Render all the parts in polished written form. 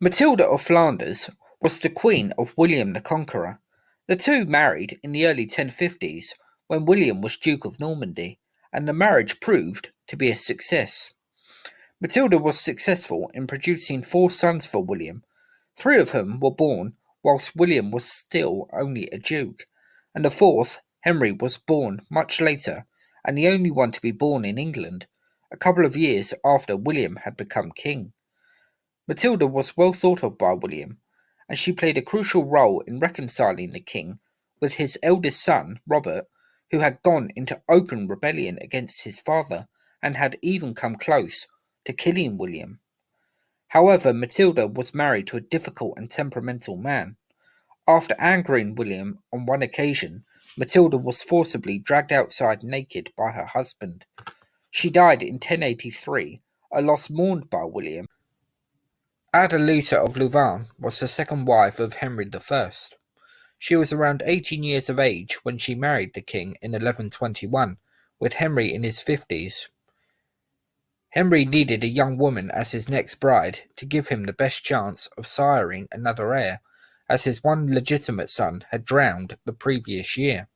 Matilda of Flanders was the queen of William the Conqueror. The two married in the early 1050s when William was Duke of Normandy, and the marriage proved to be a success. Matilda was successful in producing four sons for William, three of whom were born whilst William was still only a duke, and the fourth, Henry, was born much later, and the only one to be born in England, a couple of years after William had become king. Matilda was well thought of by William, and she played a crucial role in reconciling the king with his eldest son, Robert, who had gone into open rebellion against his father and had even come close to killing William. However, Matilda was married to a difficult and temperamental man. After angering William on one occasion, Matilda was forcibly dragged outside naked by her husband. She died in 1083, a loss mourned by William. Adeliza of Louvain was the second wife of Henry I. She was around 18 years of age when she married the king in 1121, with Henry in his 50s. Henry needed a young woman as his next bride to give him the best chance of siring another heir, as his one legitimate son had drowned the previous year.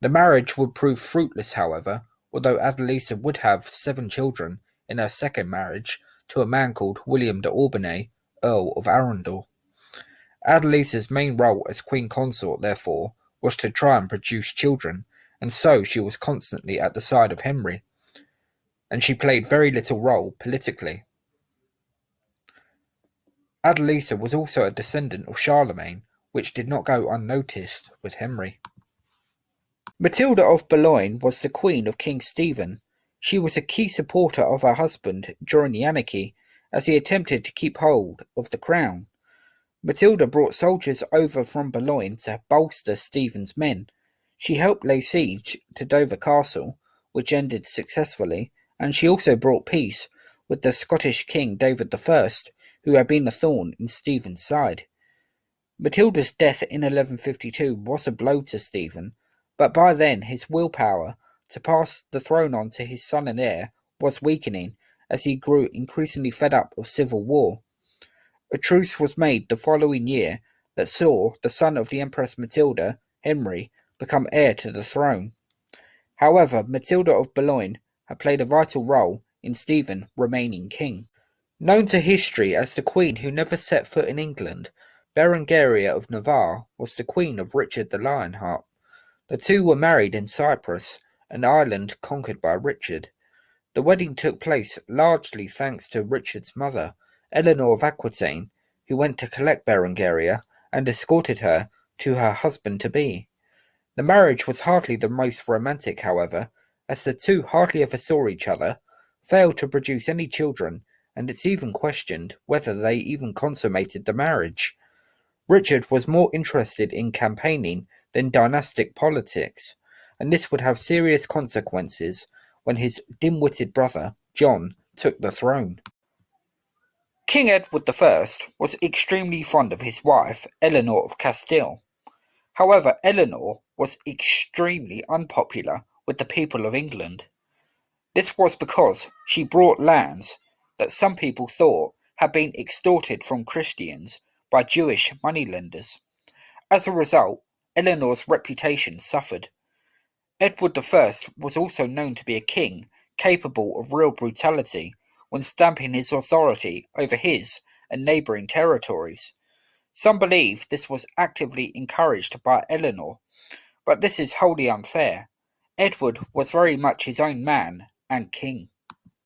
The marriage would prove fruitless, however, although Adeliza would have 7 children in her second marriage to a man called William de Aubigne, Earl of Arundel. Adeliza's main role as queen consort, therefore, was to try and produce children, and so she was constantly at the side of Henry, and she played very little role politically. Adeliza was also a descendant of Charlemagne, which did not go unnoticed with Henry. Matilda of Boulogne was the queen of King Stephen. She was a key supporter of her husband during the anarchy, as he attempted to keep hold of the crown. Matilda brought soldiers over from Boulogne to bolster Stephen's men. She helped lay siege to Dover Castle, which ended successfully, and she also brought peace with the Scottish king David I, who had been a thorn in Stephen's side. Matilda's death in 1152 was a blow to Stephen, but by then his willpower to pass the throne on to his son and heir was weakening as he grew increasingly fed up of civil war. A truce was made the following year that saw the son of the Empress Matilda, Henry, become heir to the throne. However, Matilda of Boulogne had played a vital role in Stephen remaining king. Known to history as the queen who never set foot in England, Berengaria of Navarre was the queen of Richard the Lionheart. The two were married in Cyprus, an island conquered by Richard. The wedding took place largely thanks to Richard's mother, Eleanor of Aquitaine, who went to collect Berengaria and escorted her to her husband-to-be. The marriage was hardly the most romantic, however, as the two hardly ever saw each other, failed to produce any children, and it's even questioned whether they even consummated the marriage. Richard was more interested in campaigning than dynastic politics, and this would have serious consequences when his dim-witted brother, John, took the throne. King Edward I was extremely fond of his wife, Eleanor of Castile. However, Eleanor was extremely unpopular with the people of England. This was because she brought lands that some people thought had been extorted from Christians by Jewish moneylenders. As a result, Eleanor's reputation suffered. Edward I was also known to be a king capable of real brutality when stamping his authority over his and neighbouring territories. Some believe this was actively encouraged by Eleanor, but this is wholly unfair. Edward was very much his own man and king.